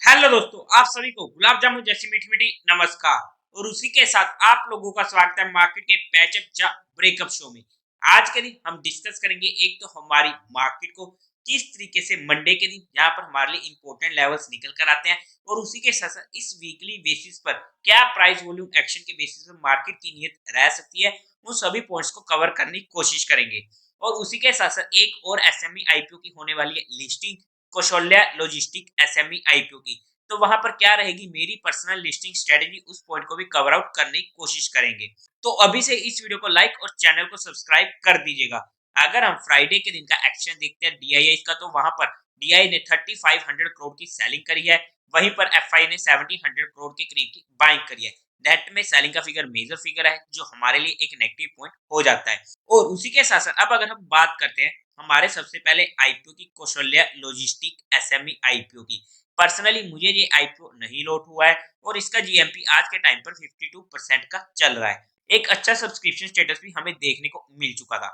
Hello दोस्तों, आप सभी को गुलाब जामुन जैसी मीठी मीठी नमस्कार। और उसी के साथ आप लोगों का स्वागत है मार्केट के पैचअप या ब्रेकअप शो में। आज के दिन हम डिस्कस करेंगे एक तो हमारी मार्केट को किस तरीके से मंडे के दिन यहाँ पर हमारे लिए इंपॉर्टेंट लेवल्स निकल कर आते हैं, और उसी के साथ साथ इस वीकली बेसिस पर क्या प्राइस वॉल्यूम एक्शन के बेसिस पर मार्केट की नीयत रह सकती है। उन सभी पॉइंट्स को कवर करने की कोशिश करेंगे। और उसी के साथ साथ एक और एसएमई आईपीओ की होने वाली है listing, Kaushalya logistic SME IPO की। तो वहां पर क्या रहेगी मेरी पर्सनल लिस्टिंग स्ट्रेटेजी, उस पॉइंट को भी कवर आउट करने की कोशिश करेंगे। तो अभी से इस वीडियो को लाइक और चैनल को सब्सक्राइब कर दीजिएगा। अगर हम फ्राइडे के दिन का एक्शन देखते हैं डीआईआई का, तो वहां पर डीआई ने 3500 करोड़ की सेलिंग करी है। वहीं पर एफआई ने 1700 करोड़ के करीब की बाइंग करी है। नेट में सेलिंग का फिगर मेजर फिगर है, जो हमारे लिए एक नेगेटिव पॉइंट हो जाता है। और उसी के साथ साथ अब अगर हम बात करते हैं हमारे सबसे पहले आईपीओ की, कौशल्या लॉजिस्टिक एसएमई आईपीओ की। पर्सनली मुझे ये आईपीओ नहीं लॉट हुआ है, और इसका जीएमपी आज के टाइम पर 52% का चल रहा है। एक अच्छा सब्सक्रिप्शन स्टेटस भी हमें देखने को मिल चुका था।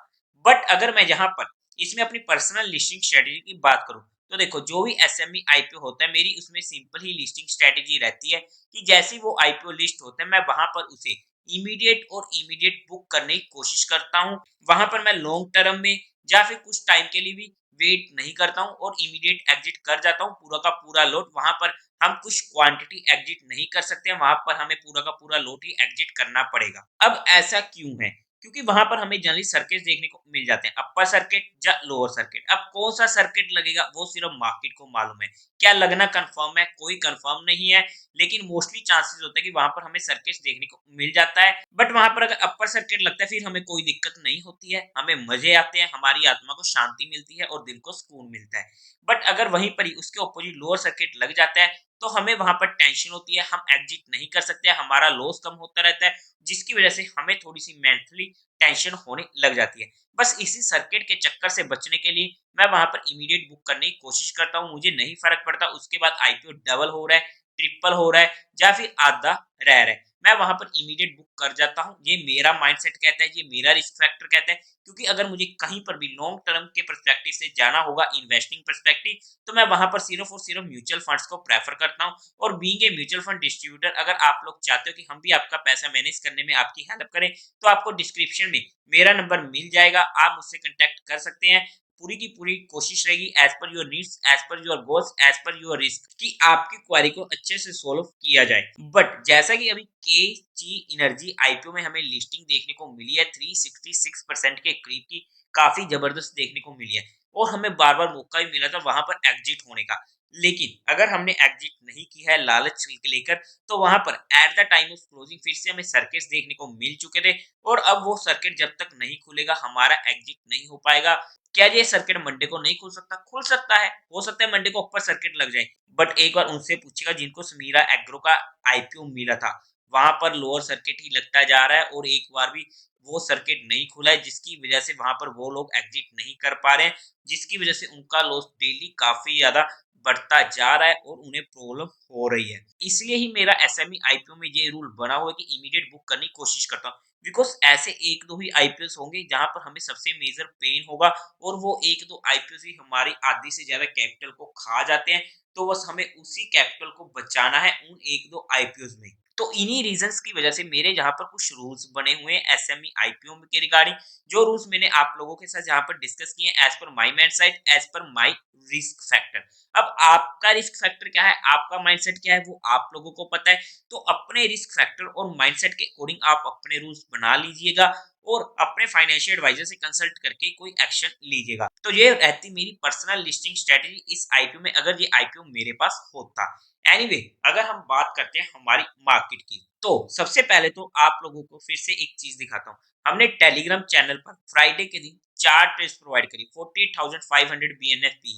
बट अगर मैं यहाँ पर इसमें अपनी पर्सनल लिस्टिंग स्ट्रेटेजी की बात करूं, तो देखो जो भी एसएमई आईपीओ होता है, मेरी उसमें सिंपल ही लिस्टिंग स्ट्रेटेजी रहती है कि जैसे वो आईपीओ लिस्ट होता है, मैं वहां पर उसे इमीडिएट बुक करने की कोशिश करता हूँ। वहां पर मैं लॉन्ग टर्म में या फिर कुछ टाइम के लिए भी वेट नहीं करता हूँ और इमीडिएट एग्जिट कर जाता हूँ। पूरा का पूरा लोड वहां पर हम कुछ क्वांटिटी एग्जिट नहीं कर सकते हैं, वहां पर हमें पूरा का पूरा लोड ही एग्जिट करना पड़ेगा। अब ऐसा क्यों है? क्योंकि वहां पर हमें जनरली सर्किट देखने को मिल जाते हैं, अपर सर्किट या लोअर सर्किट। अब कौन सा सर्किट लगेगा वो सिर्फ मार्केट को मालूम है। क्या लगना कंफर्म है? कोई कंफर्म नहीं है, लेकिन मोस्टली चांसेस होता है कि वहां पर हमें सर्किट देखने को मिल जाता है। बट वहां पर अगर अपर सर्किट लगता है, फिर हमें कोई दिक्कत नहीं होती है, हमें मजे आते हैं, हमारी आत्मा को शांति मिलती है और दिल को सुकून मिलता है। बट अगर वहीं पर ही उसके ऑपोजिट लोअर सर्किट लग जाता है, तो हमें वहां पर टेंशन होती है, हम एग्जिट नहीं कर सकते, हमारा लॉस कम होता रहता है, जिसकी वजह से हमें थोड़ी सी मेंटली टेंशन होने लग जाती है। बस इसी सर्किट के चक्कर से बचने के लिए मैं वहां पर इमीडिएट बुक करने की कोशिश करता हूँ। मुझे नहीं फर्क पड़ता उसके बाद आईपीओ डबल हो रहा है, ट्रिपल हो रहा है, या फिर आधा रह रहा है, मैं वहां पर इमीडिएट बुक कर जाता हूँ। ये मेरा माइंडसेट कहता है, ये मेरा रिस्क फैक्टर कहता है। क्योंकि अगर मुझे कहीं पर भी लॉन्ग टर्म के पर्सपेक्टिव से जाना होगा, इन्वेस्टिंग पर्सपेक्टिव, तो मैं वहां पर सिर्फ और सिर्फ म्यूचुअल फंड्स को प्रेफर करता हूँ। और being a mutual fund distributor, अगर आप लोग चाहते हो कि हम भी आपका पैसा मैनेज करने में आपकी हेल्प करें, तो आपको डिस्क्रिप्शन में मेरा नंबर मिल जाएगा, आप मुझसे कांटेक्ट कर सकते हैं। पूरी की पूरी कोशिश रहेगी as per your needs, as per your goals, as per your risk, कि आपकी क्वेरी को अच्छे से सोल्व किया जाए। बट जैसा कि अभी के ची एनर्जी आईपीओ में हमें लिस्टिंग देखने को मिली है 366% के करीब की, काफी जबरदस्त देखने को मिली है, और हमें बार बार मौका भी मिला था वहां पर एग्जिट होने का। लेकिन अगर हमने एग्जिट नहीं की है लालच लेकर, तो वहां पर at the time of closing फिर से हमें सर्किट देखने को मिल चुके थे। और अब वो सर्किट जब तक नहीं खुलेगा, हमारा एग्जिट नहीं हो पाएगा। क्या ये सर्किट मंडे को नहीं खुल सकता? खुल सकता है, हो सकता है मंडे को ऊपर सर्किट लग जाए। बट एक बार उनसे पूछेगा जिनको समीरा एग्रो का आईपीओ मिला था, वहां पर लोअर सर्किट ही लगता जा रहा है, और एक बार भी वो सर्किट नहीं खुला है, जिसकी वजह से वहां पर वो लोग एग्जिट नहीं कर पा रहे हैं, जिसकी वजह से उनका लॉस डेली काफी ज्यादा बढ़ता जा रहा है और उन्हें प्रॉब्लम हो रही है। इसलिए ही मेरा एसएमई आईपीओ में ये रूल बना हुआ है कि इमीडिएट बुक करने की कोशिश करता हूँ। बिकॉज ऐसे एक दो ही आईपीओ होंगे जहां पर हमें सबसे मेजर पेन होगा, और वो एक दो आईपीओ ही हमारी आधी से ज्यादा कैपिटल को खा जाते हैं। तो बस हमें उसी कैपिटल को बचाना है उन एक दो आईपीओ में। तो इन्हीं रीजंस की वजह से मेरे जहां पर कुछ रूल्स बने हुए हैं एसएमई आईपीओ के रिगार्डिंग, जो रूल्स मैंने आप लोगों के साथ जहां पर डिस्कस किए as per my mind set, as per my risk factor. अब आपका रिस्क फैक्टर क्या है, आपका माइंडसेट क्या है, वो आप लोगों को पता है। तो अपने रिस्क फैक्टर और माइंडसेट के अकॉर्डिंग आप अपने रूल्स बना लीजिएगा, और अपने फाइनेंशियल एडवाइजर से कंसल्ट करके कोई एक्शन लीजिएगा। तो ये रहती मेरी पर्सनल लिस्टिंग स्ट्रेटेजी इस आईपीओ में, अगर ये आईपीओ मेरे पास होता। एनीवे, अगर हम बात करते हैं हमारी मार्केट की, तो सबसे पहले तो आप लोगों को फिर से एक चीज दिखाता हूँ। हमने टेलीग्राम चैनल पर फ्राइडे के दिन 4 ट्रेड्स प्रोवाइड करी। 48,500 बीएनएफ पी,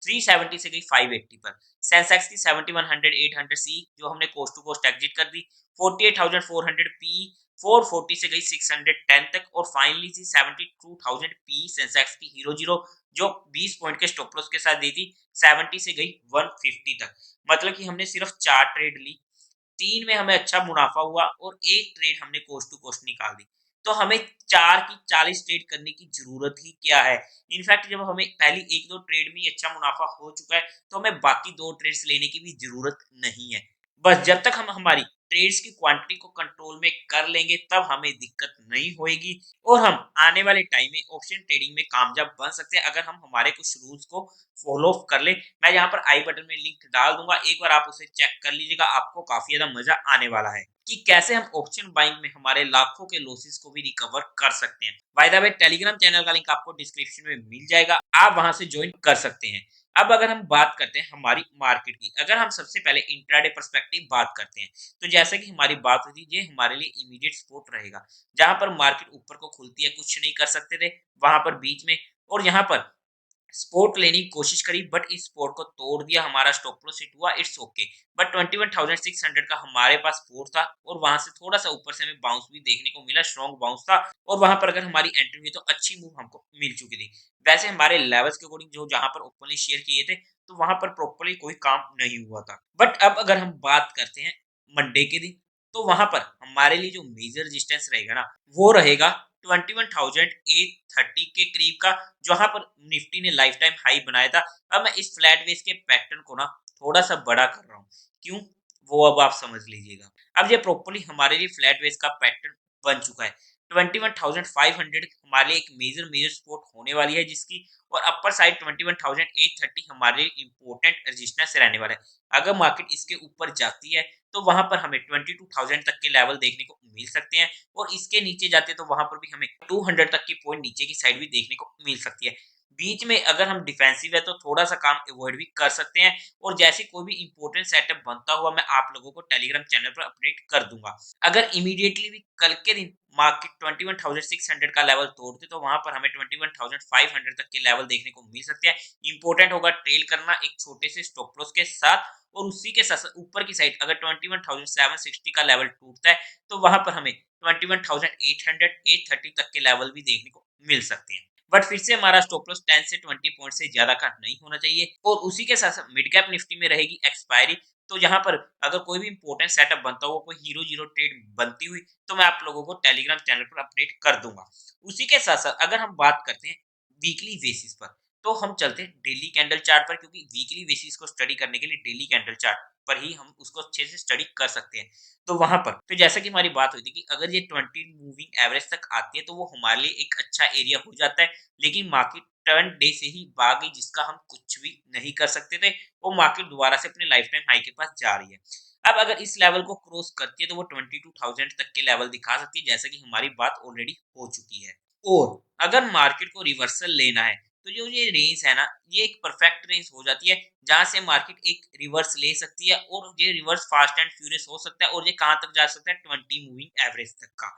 370 से गई 580 पर। सेंसेक्स की 7100 800 सी जो हमने कोस्ट टू कोस्ट एग्जिट कर दी। 48,400 पी 440 से गई 610 तक, और फाइनली थी 72,000 पी सेंसेक्स की हीरो जीरो, जो 20 पॉइंट के स्टॉप लॉस के साथ दी थी। 70 से गई 150 तक। मतलब कि हमने सिर्फ 4 ट्रेड ली, 3 में हमें अच्छा मुनाफा हुआ, और एक ट्रेड हमने कोस्ट टू कोस्ट निकाल दी। तो हमें 4 की 40 ट्रेड करने की ज़रूरत ही क्या है? इनफैक्ट जब हमें पहली 1-2 ट्रेड में ही अच्छा मुनाफ़ा हो चुका है, तो हमें बाकी 2 ट्रेड्स लेने की भी ज़रूरत नहीं है। बस जब तक हम हमारी ट्रेड्स की क्वांटिटी को कंट्रोल में कर लेंगे, तब हमें दिक्कत नहीं होएगी और हम आने वाले टाइम में ऑप्शन ट्रेडिंग में कामयाब बन सकते हैं, अगर हम हमारे कुछ रूल्स को फॉलो कर लें। मैं यहाँ पर आई बटन में लिंक डाल दूँगा, एक बार आप उसे चेक कर लीजिएगा, आपको काफ़ी ज़्यादा मज़ा आने वाला है कि कैसे हम ऑप्शन बाइंग में हमारे लाखों के लॉसेस को भी रिकवर कर सकते हैं। By the way Telegram channel का लिंक आपको डिस्क्रिप्शन में मिल जाएगा, आप वहाँ से जॉइन कर सकते हैं। अब अगर हम बात करते हैं हमारी मार्केट की, अगर हम सबसे पहले इंट्राडे पर्सपेक्टिव बात करते हैं, तो जैसा कि हमारी बात हुई थी, ये हमारे लिए इमीडिएट सपोर्ट रहेगा, जहाँ पर मार्केट ऊपर को खुलती है, कुछ नहीं कर सकते थे, वहाँ पर बीच में और यहाँ पर सपोर्ट लेने की कोशिश करी, बट इस सपोर्ट को तोड़ दिया, हमारा स्टॉप लॉस हिट हुआ, इट्स ओके। बट 21,600 का हमारे पास सपोर्ट था और वहां से थोड़ा सा ऊपर से हमें बाउंस भी देखने को मिला, स्ट्रॉन्ग बाउंस था और वहां पर अगर हमारी एंट्री हुई तो अच्छी मूव हमको मिल चुकी थी। वैसे हमारे लेवल्स के अकॉर्डिंग जो जहां पर ओपनली शेयर किए थे, तो वहां पर प्रॉपरली कोई काम नहीं हुआ था। बट अब अगर हम बात करते हैं मंडे के दिन, तो वहां पर हमारे लिए जो मेजर रेजिस्टेंस रहेगा ना, वो रहेगा 21,830 के करीब का, जहां पर निफ्टी ने लाइफ टाइम हाई बनाया था। अब मैं इस फ्लैट बेस के पैटर्न को ना थोड़ा सा बड़ा कर रहा हूँ, क्यों, वो अब आप समझ लीजिएगा। अब ये प्रॉपर्ली हमारे लिए फ्लैट बेस का पैटर्न बन चुका है। 21,500 हमारे लिए एक मेजर मेजर सपोर्ट होने वाली है जिसकी, और अपर साइड 21,830 हमारे लिए इंपॉर्टेंट रेजिस्टेंस रहने वाला है। अगर मार्केट इसके ऊपर जाती है, तो वहां पर हमें 22,000 तक के लेवल देखने को मिल सकते हैं, और इसके नीचे जाते हैं तो वहां पर भी हमें 200 तक की पॉइंट नीचे की साइड भी देखने को मिल सकती है। बीच में अगर हम डिफेंसिव है तो थोड़ा सा काम अवॉइड भी कर सकते हैं, और जैसे कोई भी इंपॉर्टेंट सेटअप बनता हुआ मैं आप लोगों को टेलीग्राम चैनल पर अपडेट कर दूंगा। अगर इमीडिएटली भी कल के दिन मार्केट 21,600 का लेवल तोड़ते, तो वहां पर हमें 21,500 तक के लेवल देखने को मिल सकते हैं। इंपॉर्टेंट होगा ट्रेल करना एक छोटे से स्टॉप लॉस के साथ, और उसी के साथ ऊपर की साइड अगर 21,760 का लेवल टूटता है, तो वहां पर हमें 21,800 830 तक के लेवल भी देखने को मिल सकते हैं। बट फिर से हमारा स्टॉप लॉस 10 से 20 पॉइंट से ज्यादा का नहीं होना चाहिए, और उसी के साथ साथ मिड कैप निफ्टी में रहेगी एक्सपायरी। तो यहाँ पर अगर कोई भी इंपॉर्टेंट सेटअप बनता हुआ, कोई हीरो जीरो ट्रेड बनती हुई, तो मैं आप लोगों को टेलीग्राम चैनल पर अपडेट कर दूंगा। उसी के साथ साथ अगर हम बात करते हैं वीकली बेसिस पर, तो हम चलते हैं डेली कैंडल चार्ट पर, क्योंकि वीकली बेसिस को स्टडी करने के लिए डेली कैंडल चार्ट पर ही हम उसको अच्छे से स्टडी कर सकते हैं। तो वहां पर तो जैसा कि हमारी बात हुई थी कि अगर ये 20 मूविंग एवरेज तक आती है, तो वो हमारे लिए एक अच्छा एरिया हो जाता है। लेकिन मार्केट टर्न डे से ही भाग गई, जिसका हम कुछ भी नहीं कर सकते थे। वो मार्केट दोबारा से अपने लाइफ टाइम हाई के पास जा रही है। अब अगर इस लेवल को क्रॉस करती है, तो वो 22,000 तक के लेवल दिखा सकती है, जैसा कि हमारी बात ऑलरेडी हो चुकी है। और अगर मार्केट को रिवर्सल लेना है, तो जो ये रेंज है ना, ये एक परफेक्ट रेंज हो जाती है, जहां से मार्केट एक रिवर्स ले सकती है, और ये रिवर्स फास्ट एंड फ्यूरियस हो सकता है, और ये कहां तक जा सकता है, 20 मूविंग एवरेज तक का।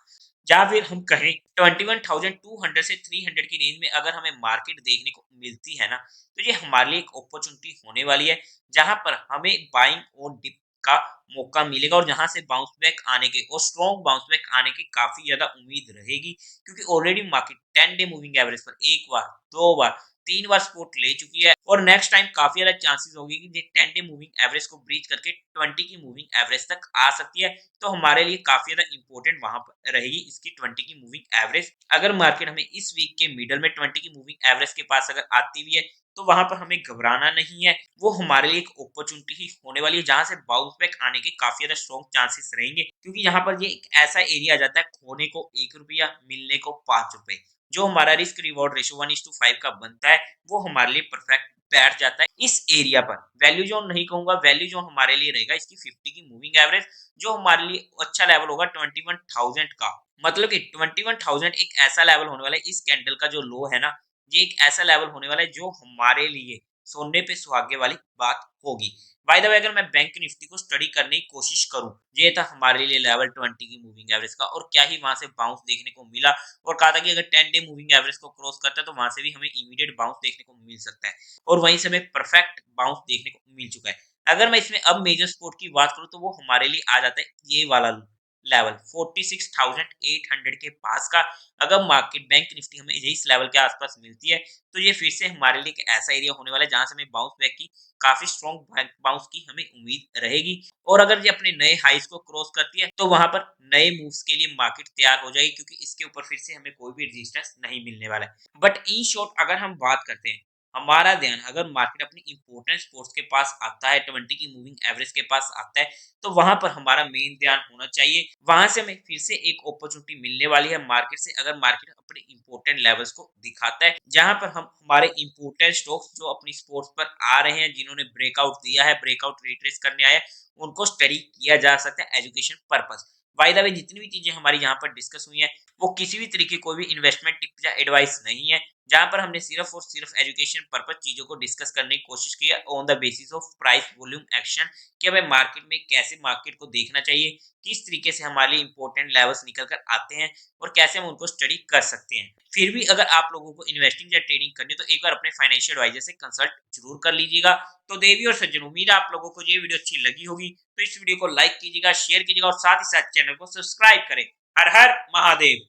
या फिर हम कहें 21,200 से 300 की रेंज में अगर हमें मार्केट देखने को मिलती है ना, तो ये हमारे लिए एक अपॉर्चुनिटी होने वाली है, जहां पर हमें बाइंग और डिप का मौका मिलेगा, और जहां से बाउंस बैक आने के और स्ट्रॉन्ग बाउंस बैक आने की काफी ज्यादा उम्मीद रहेगी, क्योंकि already market 10 day moving average पर एक बार, दो बार, तीन बार सपोर्ट ले चुकी है, और नेक्स्ट टाइम काफी ज्यादा चांसेस होगी कि ये 10 डे मूविंग एवरेज को ब्रीच करके 20 की मूविंग एवरेज तक आ सकती है। तो हमारे लिए काफी ज्यादा इंपॉर्टेंट वहां पर रहेगी इसकी 20 की मूविंग एवरेज। अगर मार्केट हमें इस वीक के मिडल में 20 की मूविंग एवरेज के पास अगर आती भी है, तो वहां पर हमें घबराना नहीं है, वो हमारे लिए एक अपॉर्चुनिटी ही होने वाली है, जहां से बाउंस बैक आने के काफी ज्यादा स्ट्रॉन्ग चांसेस रहेंगे, क्योंकि यहाँ पर ये एक ऐसा एरिया आ जाता है, खोने को 1 रुपया मिलने को 5 रुपए, जो हमारा रिस्क रिवॉर्ड रेशो 1:5 का बनता है, वो हमारे लिए परफेक्ट बैठ जाता है इस एरिया पर। वैल्यू जोन नहीं कहूंगा, वैल्यू जोन हमारे लिए रहेगा इसकी 50 की मूविंग एवरेज, जो हमारे लिए अच्छा लेवल होगा 21,000 का। मतलब कि 21,000 एक ऐसा लेवल होने वाला है, इस कैंडल का जो लो है ना, ये एक ऐसा लेवल होने वाला है जो हमारे लिए सोने पे सुहागे वाली बात होगी। बाय द वे अगर मैं बैंक निफ्टी को स्टडी करने की कोशिश करूं, ये था हमारे लिए लेवल 20 की मूविंग एवरेज का, और क्या ही वहां से बाउंस देखने को मिला, और कहा था कि अगर 10 डे मूविंग एवरेज को क्रॉस करता है, तो वहां से भी हमें इमीडिएट बाउंस देखने को मिल सकता है, और वहीं से हमें परफेक्ट बाउंस देखने को मिल चुका है। अगर मैं इसमें अब मेजर सपोर्ट की बात करूं, तो वो हमारे लिए आ जाता है ये वाला लो, लेवल 46,800 के पास का। अगर मार्केट बैंक निफ्टी हमें इस लेवल के आसपास मिलती है तो ये फिर से हमारे लिए एक ऐसा एरिया होने वाला है जहां से हमें बाउंस बैक की काफी स्ट्रॉन्ग बाउंस की हमें उम्मीद रहेगी। और अगर ये अपने नए हाइस को क्रॉस करती है तो वहां पर नए मूव्स के लिए मार्केट तैयार हो जाएगी, क्योंकि इसके ऊपर फिर से हमें कोई भी रेजिस्टेंस नहीं मिलने वाला है। बट इन शॉर्ट अगर हम बात करते हैं, हमारा ध्यान अगर मार्केट अपनी इंपॉर्टेंट सपोर्ट्स के पास आता है, 20 की मूविंग एवरेज के पास आता है, तो वहां पर हमारा मेन ध्यान होना चाहिए। वहां से हमें फिर से एक अपॉर्चुनिटी मिलने वाली है मार्केट से, अगर मार्केट अपने इंपॉर्टेंट लेवल्स को दिखाता है, जहां पर हम हमारे इंपॉर्टेंट स्टॉक्स जो अपनी सपोर्ट्स पर आ रहे हैं, जिन्होंने ब्रेकआउट दिया है, ब्रेकआउट रिट्रेस करने आए, उनको स्टडी किया जा सकता है education purpose. By the way जितनी भी चीजें हमारी यहाँ पर डिस्कस हुई हैं वो किसी भी तरीके कोई भी इन्वेस्टमेंट टिप या एडवाइस नहीं है, जहां पर हमने सिर्फ और सिर्फ एजुकेशन पर्पस चीजों को डिस्कस करने की कोशिश की है on the basis of price volume action, कि हमें मार्केट में कैसे मार्केट को देखना चाहिए, किस तरीके से हमारे लिए इंपॉर्टेंट लेवल्स निकल कर आते हैं और कैसे हम उनको स्टडी कर सकते हैं। फिर भी अगर आप लोगों को इन्वेस्टिंग या ट्रेडिंग करनी है तो एक बार अपने फाइनेंशियल एडवाइजर से कंसल्ट जरूर कर लीजिएगा। तो देवी और सज्जन, उम्मीद है आप लोगों को ये वीडियो अच्छी लगी होगी, तो इस वीडियो को लाइक कीजिएगा, शेयर कीजिएगा और साथ ही साथ चैनल को सब्सक्राइब करें। हर हर महादेव।